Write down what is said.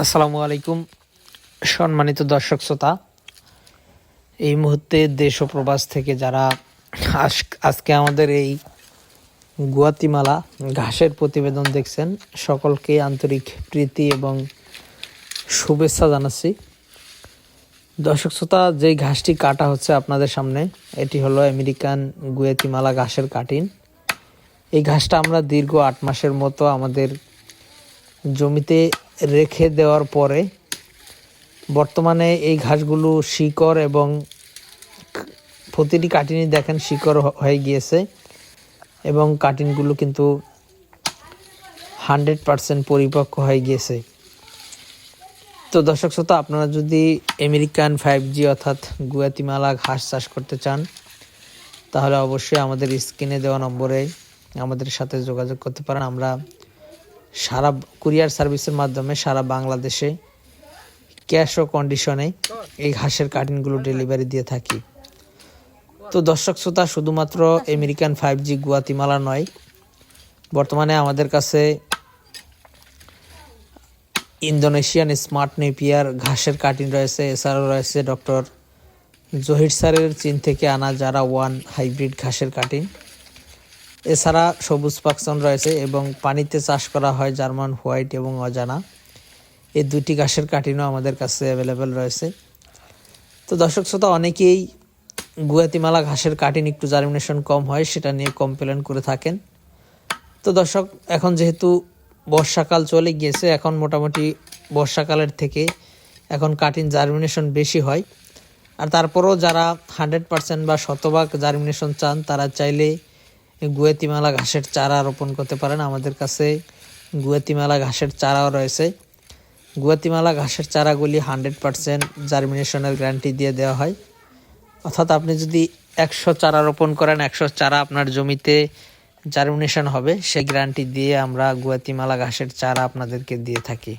আসসালামু আলাইকুম সম্মানিত দর্শক শ্রোতা। এই মুহূর্তে দেশ ও প্রবাস থেকে যারা আজকে আমাদের এই গুয়াতিমালা ঘাসের প্রতিবেদন দেখছেন, সকলকে আন্তরিক প্রীতি এবং শুভেচ্ছা জানাচ্ছি। দর্শক শ্রোতা, যেই ঘাসটি কাটা হচ্ছে আপনাদের সামনে, এটি হলো আমেরিকান গুয়াতিমালা ঘাসের কাটিং। এই ঘাসটা আমরা দীর্ঘ 8 মাসের মতো আমাদের জমিতে রেখে দেওয়ার পরে বর্তমানে এই ঘাসগুলো শিকড় এবং প্রতিটি কাটিনই দেখেন শিকড় হয়ে গিয়েছে এবং কাটিনগুলো কিন্তু 100% পরিপক্ক হয়ে গিয়েছে। তো দর্শক শ্রোতা, আপনারা যদি আমেরিকান 5G অর্থাৎ গুয়াতিমালা ঘাস চাষ করতে চান, তাহলে অবশ্যই আমাদের স্ক্রিনে দেওয়া নম্বরে আমাদের সাথে যোগাযোগ করতে পারেন। আমরা সারা কুরিয়ার সার্ভিসের মাধ্যমে সারা বাংলাদেশে ক্যাশ ও কন্ডিশনে এই ঘাসের কাটিংগুলো ডেলিভারি দিয়ে থাকি। তো দর্শক শ্রোতা, শুধুমাত্র আমেরিকান 5G গুয়াতিমালা নয়, বর্তমানে আমাদের কাছে ইন্দোনেশিয়ান স্মার্ট নেপিয়ার ঘাসের কাটিং রয়েছে। এছাড়াও রয়েছে ডক্টর জহির স্যারের চীন থেকে আনা যারা 1 হাইব্রিড ঘাসের কাটিং। এছাড়া সবুজ পাকসন রয়েছে এবং পানিতে চাষ করা হয় জার্মান হোয়াইট এবং অজানা। এই দুটি ঘাসের কাটিংও আমাদের কাছে অ্যাভেলেবেল রয়েছে। তো দর্শক শ্রোতা, অনেকেই গুয়াতিমালা ঘাসের কাটিং একটু জার্মিনেশন কম হয়, সেটা নিয়ে কমপ্লেন করে থাকেন। তো দর্শক, এখন যেহেতু বর্ষাকাল চলে গিয়েছে, এখন মোটামুটি বর্ষাকালের থেকে এখন কাটিং জার্মিনেশন বেশি হয়। আর তারপরেও যারা 100% বা শতভাগ জার্মিনেশন চান, তারা চাইলে গুয়াতিমালা ঘাসের চারা রোপণ করতে পারেন। আমাদের কাছে গুয়াতিমালা ঘাসের চারাও রয়েছে। গুয়াতিমালা ঘাসের চারাগুলি 100% জার্মিনেশনের গ্যারান্টি দিয়ে দেওয়া হয়। অর্থাৎ আপনি যদি 100 চারা রোপণ করেন, 100 চারা আপনার জমিতে জার্মিনেশন হবে, সেই গ্যারান্টি দিয়ে আমরা গুয়াতিমালা ঘাসের চারা আপনাদেরকে দিয়ে থাকি।